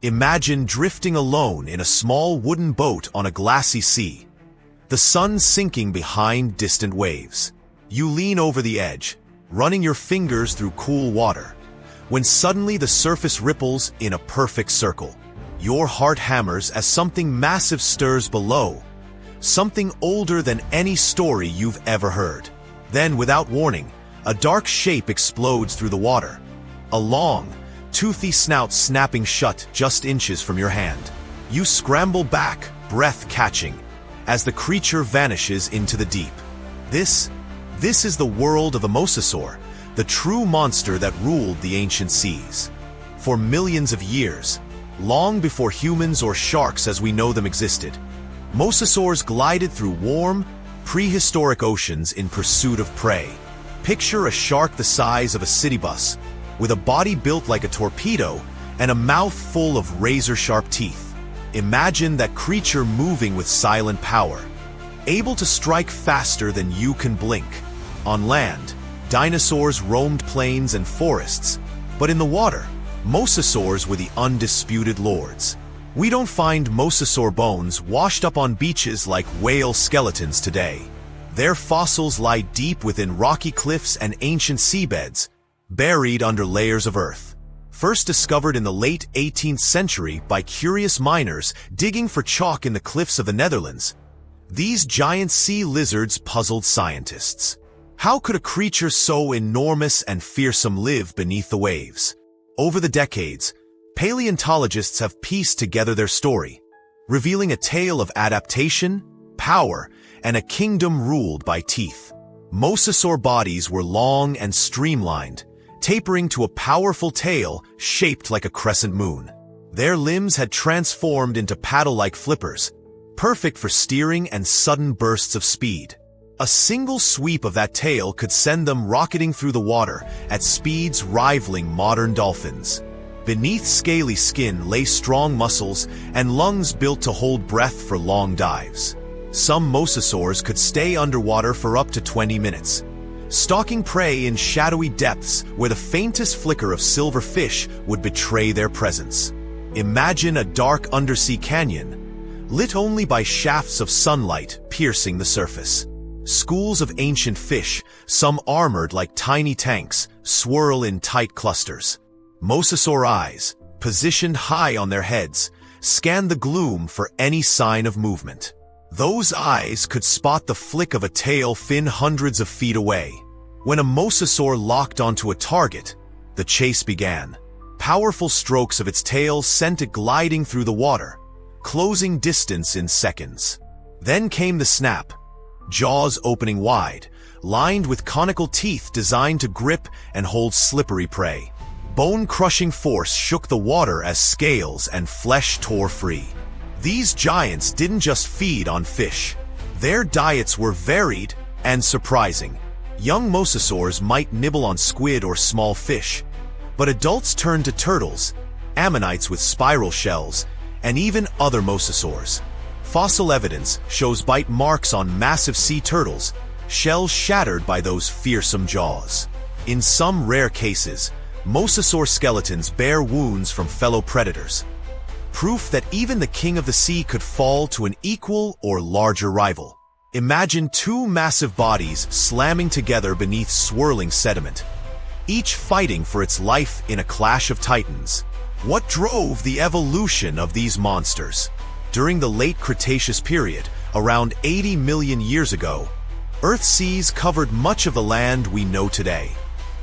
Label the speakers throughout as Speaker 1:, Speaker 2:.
Speaker 1: Imagine drifting alone in a small wooden boat on a glassy sea. The sun sinking behind distant waves. You lean over the edge, running your fingers through cool water, when suddenly the surface ripples in a perfect circle. Your heart hammers as something massive stirs below, something older than any story you've ever heard. Then, without warning, a dark shape explodes through the water. A long, toothy snout snapping shut just inches from your hand. You scramble back, breath catching, as the creature vanishes into the deep. This is the world of the Mosasaur, the true monster that ruled the ancient seas. For millions of years, long before humans or sharks as we know them existed, Mosasaurs glided through warm, prehistoric oceans in pursuit of prey. Picture a shark the size of a city bus, with a body built like a torpedo and a mouth full of razor-sharp teeth. Imagine that creature moving with silent power, able to strike faster than you can blink. On land, dinosaurs roamed plains and forests, but in the water, Mosasaurs were the undisputed lords. We don't find Mosasaur bones washed up on beaches like whale skeletons today. Their fossils lie deep within rocky cliffs and ancient seabeds, buried under layers of earth. First discovered in the late 18th century by curious miners digging for chalk in the cliffs of the Netherlands, these giant sea lizards puzzled scientists. How could a creature so enormous and fearsome live beneath the waves? Over the decades, paleontologists have pieced together their story, revealing a tale of adaptation, power, and a kingdom ruled by teeth. Mosasaur bodies were long and streamlined, tapering to a powerful tail shaped like a crescent moon. Their limbs had transformed into paddle-like flippers, perfect for steering and sudden bursts of speed. A single sweep of that tail could send them rocketing through the water at speeds rivaling modern dolphins. Beneath scaly skin lay strong muscles and lungs built to hold breath for long dives. Some mosasaurs could stay underwater for up to 20 minutes, stalking prey in shadowy depths where the faintest flicker of silver fish would betray their presence. Imagine a dark undersea canyon, lit only by shafts of sunlight piercing the surface. Schools of ancient fish, some armored like tiny tanks, swirl in tight clusters. Mosasaur eyes, positioned high on their heads, scan the gloom for any sign of movement. Those eyes could spot the flick of a tail fin hundreds of feet away. When a mosasaur locked onto a target, the chase began. Powerful strokes of its tail sent it gliding through the water, closing distance in seconds. Then came the snap, jaws opening wide, lined with conical teeth designed to grip and hold slippery prey. Bone-crushing force shook the water as scales and flesh tore free. These giants didn't just feed on fish. Their diets were varied and surprising. Young mosasaurs might nibble on squid or small fish, but adults turned to turtles, ammonites with spiral shells, and even other mosasaurs. Fossil evidence shows bite marks on massive sea turtles, shells shattered by those fearsome jaws. In some rare cases, mosasaur skeletons bear wounds from fellow predators, proof that even the king of the sea could fall to an equal or larger rival. Imagine two massive bodies slamming together beneath swirling sediment, each fighting for its life in a clash of titans. What drove the evolution of these monsters? During the late Cretaceous period, around 80 million years ago, Earth's seas covered much of the land we know today.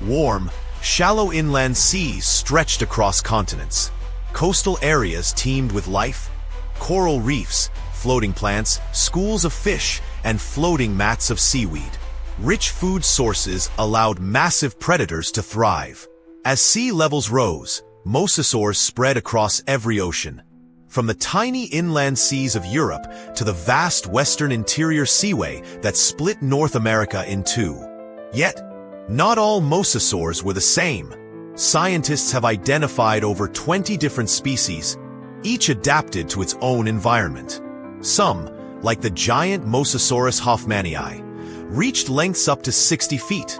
Speaker 1: Warm, shallow inland seas stretched across continents. Coastal areas teemed with life, coral reefs, floating plants, schools of fish, and floating mats of seaweed. Rich food sources allowed massive predators to thrive. As sea levels rose, mosasaurs spread across every ocean, from the tiny inland seas of Europe to the vast western interior seaway that split North America in two. Yet, not all mosasaurs were the same. Scientists have identified over 20 different species, each adapted to its own environment. Some, like the giant Mosasaurus hoffmannii, reached lengths up to 60 feet,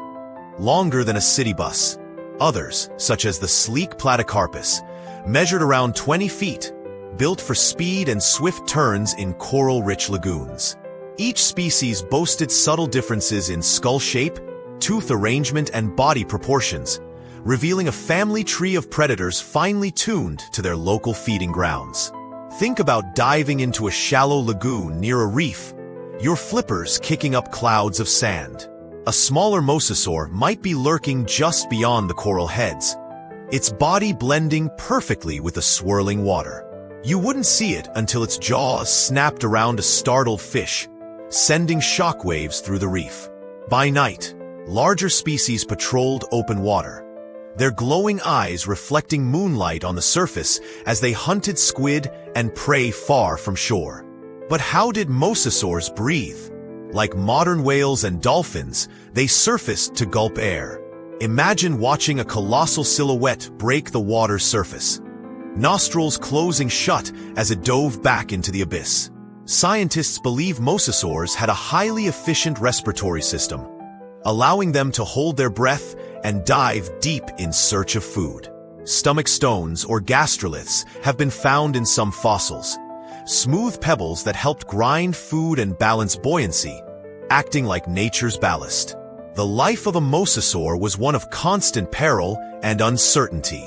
Speaker 1: longer than a city bus. Others, such as the sleek Platecarpus, measured around 20 feet, built for speed and swift turns in coral-rich lagoons. Each species boasted subtle differences in skull shape, tooth arrangement, and body proportions, revealing a family tree of predators finely tuned to their local feeding grounds. Think about diving into a shallow lagoon near a reef, your flippers kicking up clouds of sand. A smaller mosasaur might be lurking just beyond the coral heads, its body blending perfectly with the swirling water. You wouldn't see it until its jaws snapped around a startled fish, sending shockwaves through the reef. By night, larger species patrolled open water, their glowing eyes reflecting moonlight on the surface as they hunted squid and prey far from shore. But how did mosasaurs breathe? Like modern whales and dolphins, they surfaced to gulp air. Imagine watching a colossal silhouette break the water's surface, nostrils closing shut as it dove back into the abyss. Scientists believe mosasaurs had a highly efficient respiratory system, allowing them to hold their breath and dive deep in search of food. Stomach stones or gastroliths have been found in some fossils, smooth pebbles that helped grind food and balance buoyancy, acting like nature's ballast. The life of a mosasaur was one of constant peril and uncertainty.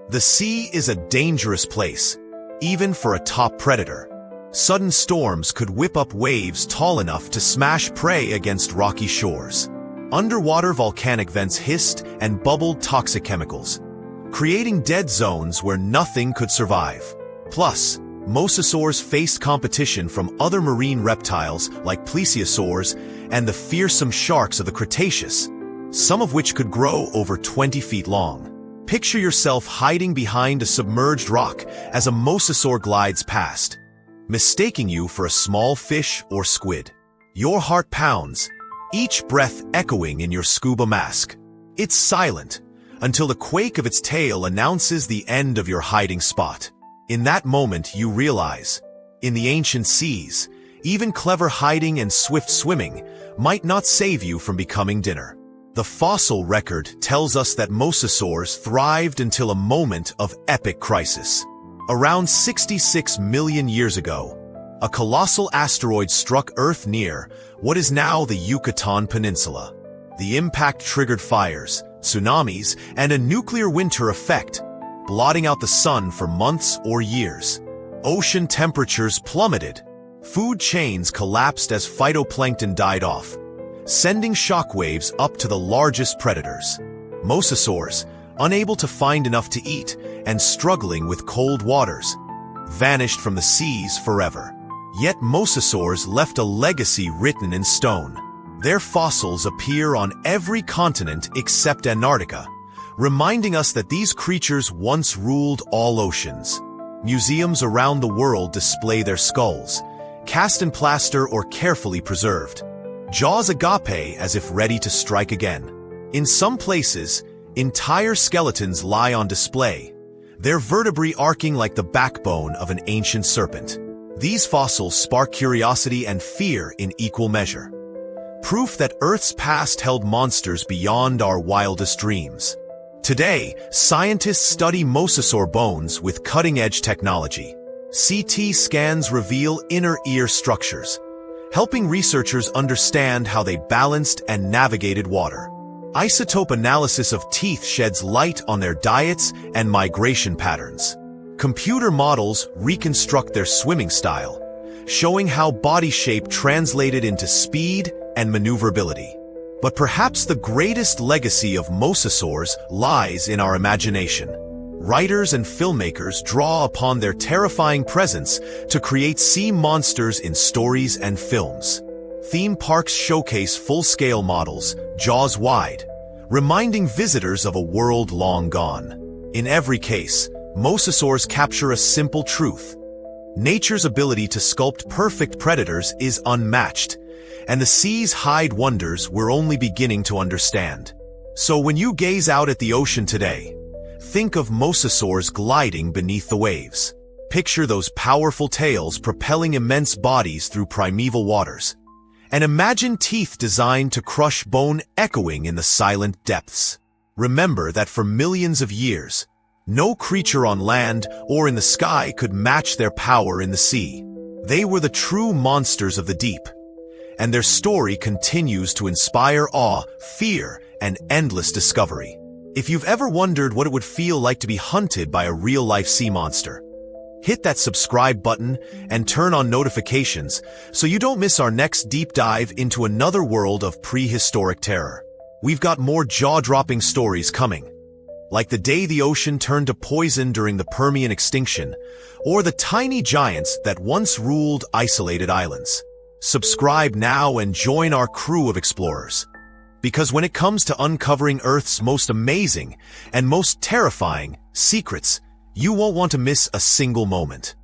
Speaker 1: The sea is a dangerous place, even for a top predator. Sudden storms could whip up waves tall enough to smash prey against rocky shores. Underwater volcanic vents hissed and bubbled toxic chemicals, creating dead zones where nothing could survive. Plus, mosasaurs faced competition from other marine reptiles like plesiosaurs and the fearsome sharks of the Cretaceous, some of which could grow over 20 feet long. Picture yourself hiding behind a submerged rock as a mosasaur glides past, mistaking you for a small fish or squid. Your heart pounds, each breath echoing in your scuba mask. It's silent until the quake of its tail announces the end of your hiding spot. In that moment, you realize, in the ancient seas, even clever hiding and swift swimming might not save you from becoming dinner. The fossil record tells us that mosasaurs thrived until a moment of epic crisis. Around 66 million years ago, a colossal asteroid struck Earth near what is now the Yucatan Peninsula. The impact triggered fires, tsunamis, and a nuclear winter effect, blotting out the sun for months or years. Ocean temperatures plummeted. Food chains collapsed as phytoplankton died off, sending shockwaves up to the largest predators. Mosasaurs, unable to find enough to eat and struggling with cold waters, vanished from the seas forever. Yet mosasaurs left a legacy written in stone. Their fossils appear on every continent except Antarctica, reminding us that these creatures once ruled all oceans. Museums around the world display their skulls, cast in plaster or carefully preserved, jaws agape as if ready to strike again. In some places, entire skeletons lie on display, their vertebrae arcing like the backbone of an ancient serpent. These fossils spark curiosity and fear in equal measure, proof that Earth's past held monsters beyond our wildest dreams. Today, scientists study mosasaur bones with cutting-edge technology. CT scans reveal inner ear structures, helping researchers understand how they balanced and navigated water. Isotope analysis of teeth sheds light on their diets and migration patterns. Computer models reconstruct their swimming style, showing how body shape translated into speed and maneuverability. But perhaps the greatest legacy of mosasaurs lies in our imagination. Writers and filmmakers draw upon their terrifying presence to create sea monsters in stories and films. Theme parks showcase full-scale models, jaws wide, reminding visitors of a world long gone. In every case, mosasaurs capture a simple truth. Nature's ability to sculpt perfect predators is unmatched, and the sea's hide wonders we're only beginning to understand. So when you gaze out at the ocean today, think of mosasaurs gliding beneath the waves. Picture those powerful tails propelling immense bodies through primeval waters, and imagine teeth designed to crush bone echoing in the silent depths. Remember that for millions of years, No creature on land or in the sky could match their power in the sea. They were the true monsters of the deep, and their story continues to inspire awe, fear, and endless discovery. If you've ever wondered what it would feel like to be hunted by a real-life sea monster, hit that subscribe button and turn on notifications so you don't miss our next deep dive into another world of prehistoric terror. We've got more jaw-dropping stories coming, like the day the ocean turned to poison during the Permian extinction, or the tiny giants that once ruled isolated islands. Subscribe now and join our crew of explorers. Because when it comes to uncovering Earth's most amazing and most terrifying secrets, you won't want to miss a single moment.